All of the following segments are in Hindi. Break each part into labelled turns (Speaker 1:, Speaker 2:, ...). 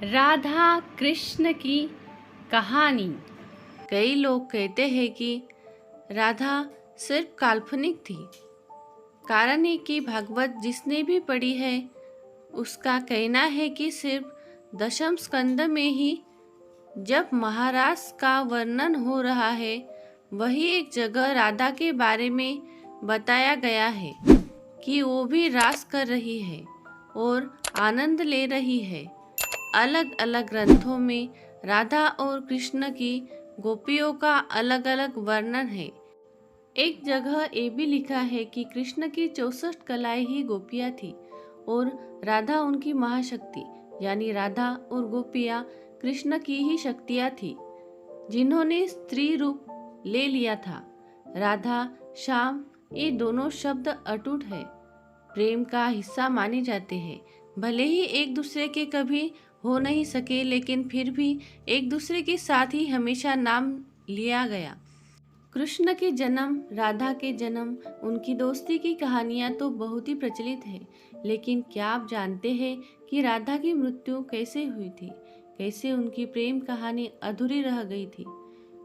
Speaker 1: राधा कृष्ण की कहानी। कई लोग कहते हैं कि राधा सिर्फ काल्पनिक थी। कारण है कि भागवत जिसने भी पढ़ी है उसका कहना है कि सिर्फ दशम स्कंद में ही जब महारास का वर्णन हो रहा है वही एक जगह राधा के बारे में बताया गया है कि वो भी रास कर रही है और आनंद ले रही है। अलग अलग ग्रंथों में राधा और कृष्ण की गोपियों का अलग अलग वर्णन है। एक जगह ये भी लिखा है कि कृष्ण की 64 कलाएं ही गोपियां थी और राधा उनकी महाशक्ति, यानी राधा और गोपियां कृष्ण की ही शक्तियां थी जिन्होंने स्त्री रूप ले लिया था। राधा श्याम ये दोनों शब्द अटूट है, प्रेम का हिस्सा माने जाते हैं। भले ही एक दूसरे के कभी हो नहीं सके लेकिन फिर भी एक दूसरे के साथ ही हमेशा नाम लिया गया। कृष्ण के जन्म, राधा के जन्म, उनकी दोस्ती की कहानियां तो बहुत ही प्रचलित है, लेकिन क्या आप जानते हैं कि राधा की मृत्यु कैसे हुई थी? कैसे उनकी प्रेम कहानी अधूरी रह गई थी?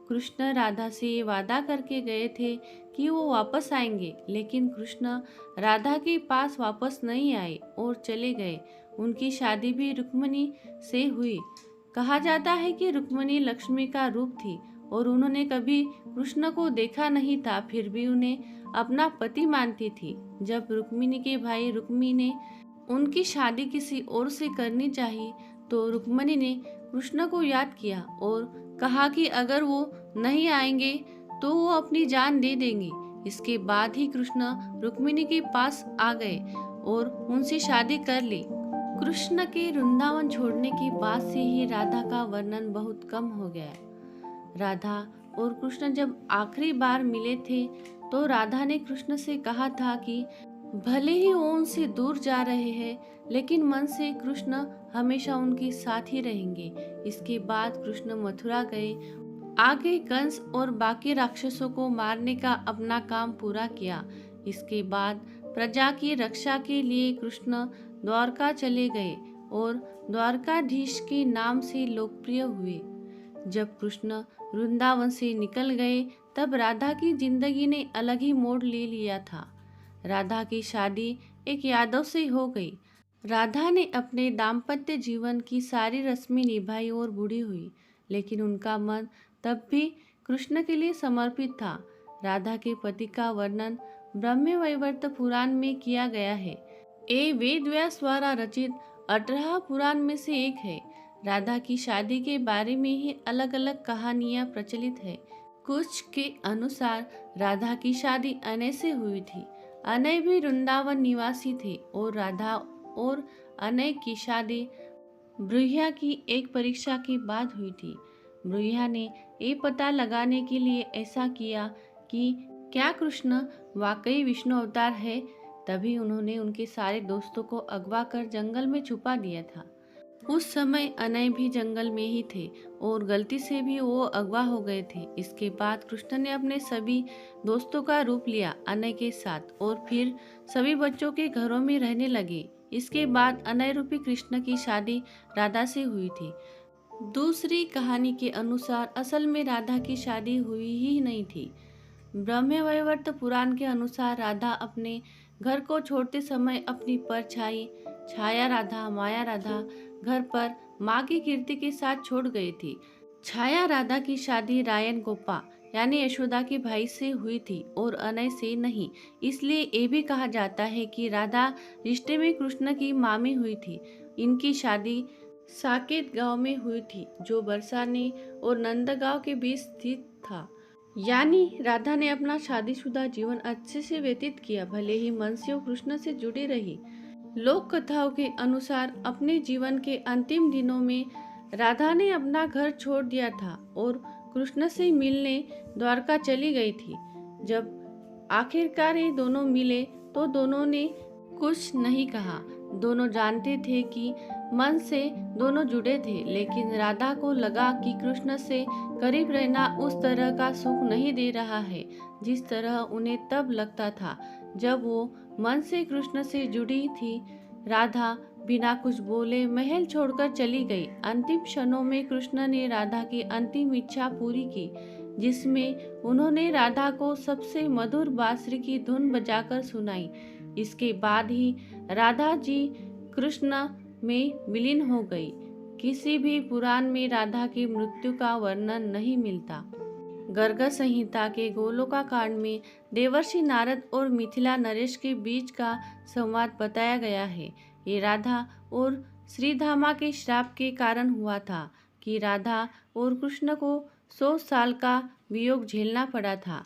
Speaker 1: कृष्ण राधा से ये वादा करके गए थे कि वो वापस आएंगे, लेकिन कृष्ण राधा के पास वापस नहीं आए और चले गए। उनकी शादी भी रुक्मिणी से हुई। कहा जाता है कि रुक्मिणी लक्ष्मी का रूप थी और उन्होंने कभी कृष्ण को देखा नहीं था, फिर भी उन्हें अपना पति मानती थी। जब रुक्मिणी के भाई रुक्मी ने उनकी शादी किसी और से करनी चाहिए तो रुक्मिणी ने कृष्ण को याद किया और कहा कि अगर वो नहीं आएंगे तो वो अपनी जान दे देंगे। इसके बाद ही कृष्ण रुक्मिणी के पास आ गए और उनसे शादी कर ली। कृष्ण के वृंदावन छोड़ने के बाद से ही राधा का वर्णन बहुत कम हो गया। राधा और कृष्ण जब आखिरी बार मिले थे तो राधा ने कृष्ण से कहा था कि भले ही वो उनसे दूर जा रहे हैं लेकिन मन से कृष्ण हमेशा उनके साथ ही रहेंगे। इसके बाद कृष्ण मथुरा गए, आगे कंस और बाकी राक्षसों को मारने का अपना काम पूरा किया। इसके बाद प्रजा की रक्षा के लिए कृष्ण द्वारका चले गए और द्वारकाधीश के नाम से लोकप्रिय हुए। जब कृष्ण वृंदावन से निकल गए तब राधा की जिंदगी ने अलग ही मोड़ ले लिया था। राधा की शादी एक यादव से हो गई। राधा ने अपने दाम्पत्य जीवन की सारी रस्में निभाई और बूढ़ी हुई, लेकिन उनका मन तब भी कृष्ण के लिए समर्पित था। राधा के पति का वर्णन ब्रह्मवैवर्त पुराण में किया गया है। ये वेद व्यास द्वारा रचित 18 पुराण में से एक है। राधा की शादी के बारे में ही अलग अलग कहानियां प्रचलित है। कुछ के अनुसार राधा की शादी अनय से हुई थी। अनय भी वृंदावन निवासी थे और राधा और अनय की शादी ब्रह्या की एक परीक्षा के बाद हुई थी। ब्रह्या ने ये पता लगाने के लिए ऐसा किया कि क्या कृष्ण वाकई विष्णु अवतार है। तभी उन्होंने उनके सारे दोस्तों को अगवा कर जंगल में छुपा दिया था। उस समय अनय भी जंगल में ही थे और गलती से भी वो अगवा हो गए थे। इसके बाद कृष्ण ने अपने सभी दोस्तों का रूप लिया अनय के साथ और फिर सभी बच्चों के घरों में रहने लगे। इसके बाद अनय रूपी कृष्ण की शादी राधा से हुई थी। दूसरी कहानी के अनुसार असल में राधा की शादी हुई ही नहीं थी। ब्रह्मवैवर्त पुराण के अनुसार राधा अपने घर को छोड़ते समय अपनी परछाई छाया राधा, माया राधा घर पर माँ की कीर्ति के साथ छोड़ गई थी। छाया राधा की शादी रायन गोपा यानी यशोदा के भाई से हुई थी और अनय से नहीं। इसलिए ये भी कहा जाता है कि राधा रिश्ते में कृष्ण की मामी हुई थी। इनकी शादी साकेत गांव में हुई थी जो बरसाने और नंदगांव के बीच स्थित था। यानी राधा ने अपना शादीशुदा जीवन अच्छे से व्यतीत किया, भले ही मन से वो कृष्ण से जुड़ी रही। लोक कथाओं के अनुसार अपने जीवन के अंतिम दिनों में राधा ने अपना घर छोड़ दिया था और कृष्ण से मिलने द्वारका चली गई थी। जब आखिरकार ये दोनों मिले तो दोनों ने कुछ नहीं कहा। दोनों जानते थे कि मन से दोनों जुड़े थे, लेकिन राधा को लगा कि कृष्ण से करीब रहना उस तरह का सुख नहीं दे रहा है जिस तरह उन्हें तब लगता था जब वो मन से कृष्ण से जुड़ी थी। राधा बिना कुछ बोले महल छोड़कर चली गई। अंतिम क्षणों में कृष्ण ने राधा की अंतिम इच्छा पूरी की, जिसमें उन्होंने राधा को सबसे मधुर बांसुरी की धुन बजाकर सुनाई। इसके बाद ही राधा जी कृष्ण में विलीन हो गई। किसी भी पुराण में राधा की मृत्यु का वर्णन नहीं मिलता। गर्ग संहिता के गोलोका कांड में देवर्षि नारद और मिथिला नरेश के बीच का संवाद बताया गया है। ये राधा और श्रीधामा के श्राप के कारण हुआ था कि राधा और कृष्ण को 100 साल का वियोग झेलना पड़ा था।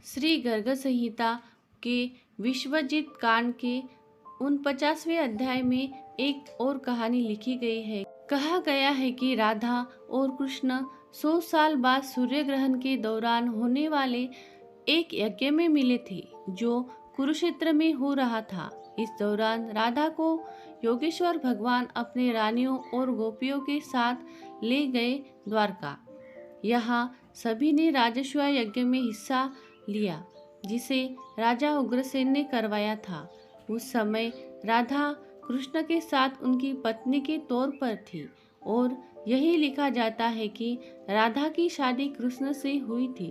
Speaker 1: श्री गर्ग संहिता के विश्वजित कांड के 49वें अध्याय में एक और कहानी लिखी गई है। कहा गया है कि राधा और कृष्ण 100 साल बाद सूर्य ग्रहण के दौरान होने वाले एक यज्ञ में मिले थे, जो कुरुक्षेत्र में हो रहा था। इस दौरान राधा को योगेश्वर भगवान अपने रानियों और गोपियों के साथ ले गए द्वारका। यहाँ सभी ने राजस्व यज्ञ में हिस्सा लिया, जिसे राजा उग्रसेन ने करवाया था। उस समय राधा कृष्ण के साथ उनकी पत्नी के तौर पर थी और यही लिखा जाता है कि राधा की शादी कृष्ण से हुई थी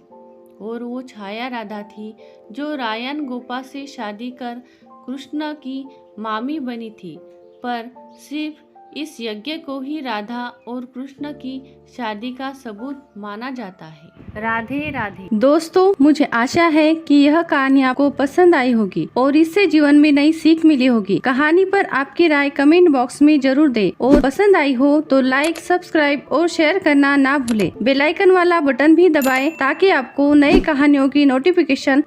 Speaker 1: और वो छाया राधा थी जो रायन गोपा से शादी कर कृष्ण की मामी बनी थी। पर सिर्फ इस यज्ञ को ही राधा और कृष्ण की शादी का सबूत माना जाता है। राधे राधे। दोस्तों, मुझे आशा है कि यह कहानी आपको पसंद आई होगी और इससे जीवन में नई सीख मिली होगी। कहानी पर आपकी राय कमेंट बॉक्स में जरूर दें और पसंद आई हो तो लाइक, सब्सक्राइब और शेयर करना ना भूलें। बेल आइकन वाला बटन भी दबाएं ताकि आपको नई कहानियों की नोटिफिकेशन